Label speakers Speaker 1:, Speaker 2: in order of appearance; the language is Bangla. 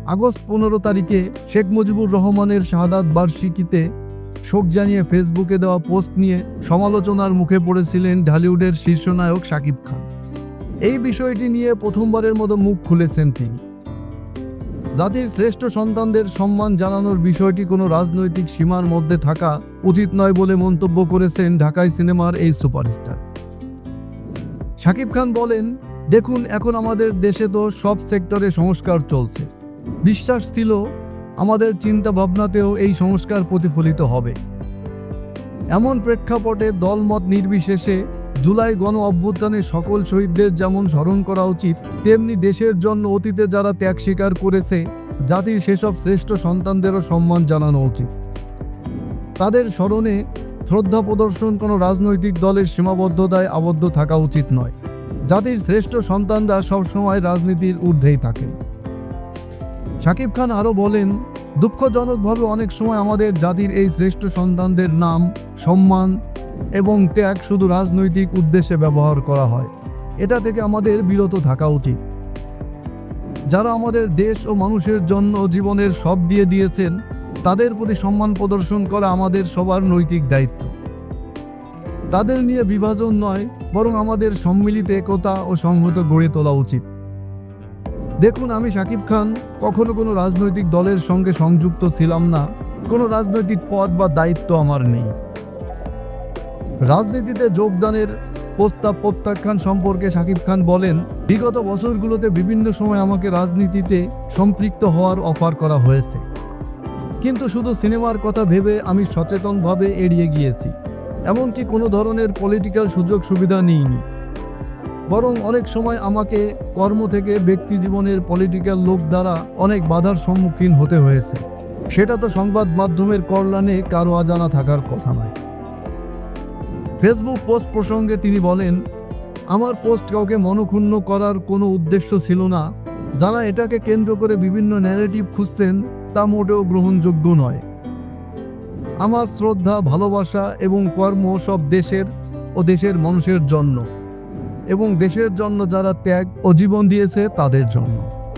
Speaker 1: আগস্ট 15 তারিখে শেখ মুজিবুর রহমানের শাহাদাত বার্ষিকীতে শোক জানিয়ে ফেসবুকে দেওয়া পোস্ট নিয়ে সমালোচনার মুখে পড়েছিলেন ঢালিউডের শীর্ষনায়ক শাকিব খান। এই বিষয়টি নিয়ে প্রথমবারের মতো মুখ খুলেছেন তিনি। জাতির শ্রেষ্ঠ সন্তানদের সম্মান জানানোর বিষয়টি কোনো রাজনৈতিক সীমার মধ্যে থাকা উচিত নয় বলে মন্তব্য করেছেন ঢাকাই সিনেমার এই সুপারস্টার। শাকিব খান বলেন, দেখুন, এখন আমাদের দেশে তো সব সেক্টরে সংস্কার চলছে। বিশ্বাস ছিল আমাদের চিন্তা ভাবনাতেও এই সংস্কার প্রতিফলিত হবে। এমন প্রেক্ষাপটে দলমত নির্বিশেষে জুলাই গণ অভ্যুত্থানে সকল শহীদদের যেমন স্মরণ করা উচিত, তেমনি দেশের জন্য অতীতে যারা ত্যাগ স্বীকার করেছে জাতির সেসব শ্রেষ্ঠ সন্তানদেরও সম্মান জানানো উচিত। তাদের স্মরণে শ্রদ্ধা প্রদর্শন কোনো রাজনৈতিক দলের সীমাবদ্ধতায় আবদ্ধ থাকা উচিত নয়। জাতির শ্রেষ্ঠ সন্তানরা সবসময় রাজনীতির ঊর্ধ্বেই থাকেন। শাকিব খান আরও বলেন, দুঃখজনকভাবে অনেক সময় আমাদের জাতির এই শ্রেষ্ঠ সন্তানদের নাম, সম্মান এবং ত্যাগ শুধু রাজনৈতিক উদ্দেশ্যে ব্যবহার করা হয়। এটা থেকে আমাদের বিরত থাকা উচিত। যারা আমাদের দেশ ও মানুষের জন্য জীবনের সব দিয়ে দিয়েছেন তাদের প্রতি সম্মান প্রদর্শন করা আমাদের সবার নৈতিক দায়িত্ব। তাদের নিয়ে বিভাজন নয়, বরং আমাদের সম্মিলিত একতা ও সংহত গড়ে তোলা উচিত। দেখুন, আমি শাকিব খান কখনো কোনো রাজনৈতিক দলের সঙ্গে সংযুক্ত ছিলাম না। কোনো রাজনৈতিক পদ বা দায়িত্ব আমার নেই। রাজনীতিতে যোগদানের প্রস্তাব প্রত্যাখ্যান সম্পর্কে শাকিব খান বলেন, বিগত বছরগুলোতে বিভিন্ন সময় আমাকে রাজনীতিতে সম্পৃক্ত হওয়ার অফার করা হয়েছে, কিন্তু শুধু সিনেমার কথা ভেবে আমি সচেতনভাবে এড়িয়ে গিয়েছি। এমনকি কোনো ধরনের পলিটিক্যাল সুযোগ সুবিধা নিইনি। বরং অনেক সময় আমাকে কর্ম থেকে ব্যক্তি জীবনের পলিটিক্যাল লোক দ্বারা অনেক বাধার সম্মুখীন হতে হয়েছে। সেটা তো সংবাদ মাধ্যমের কল্যাণে কারো অজানা থাকার কথা নয়। ফেসবুক পোস্ট প্রসঙ্গে তিনি বলেন, আমার পোস্ট কাউকে মনক্ষুণ্ণ করার কোনো উদ্দেশ্য ছিল না। যারা এটাকে কেন্দ্র করে বিভিন্ন ন্যারেটিভ খুঁজছেন তা মোটেও গ্রহণযোগ্য নয়। আমার শ্রদ্ধা, ভালোবাসা এবং কর্ম সব দেশের ও দেশের মানুষের জন্য এবং দেশের জন্য যারা ত্যাগ ও জীবন দিয়েছে তাদের জন্য।